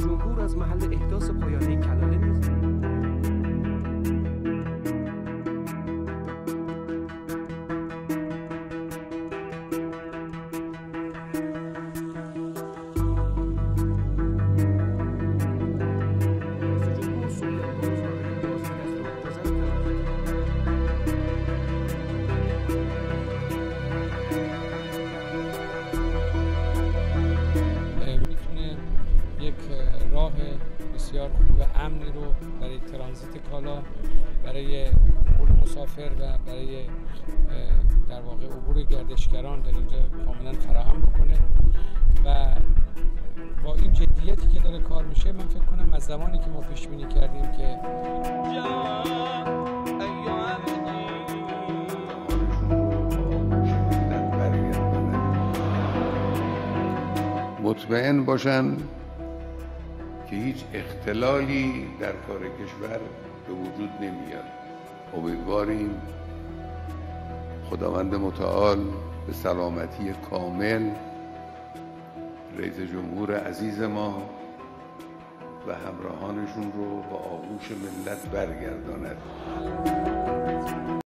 جمهور از محل احداث پایانه کلاله نیز یک راه بسیار خوب و امنی رو برای ترانزیت کالا، برای عبور مسافر و برای در واقع عبور گردشگران در اینجا کاملا فراهم بکنه و با این جدیتی که داره کار میشه من فکر کنم از زمانی که ما پیش بینی کردیم که مطمئن باشن که هیچ اختلالی در کار کشور به وجود نمیاد. امیدواریم خداوند متعال به سلامتی کامل رئیس جمهور عزیز ما و همراهانشون رو با آغوش ملت برگرداند.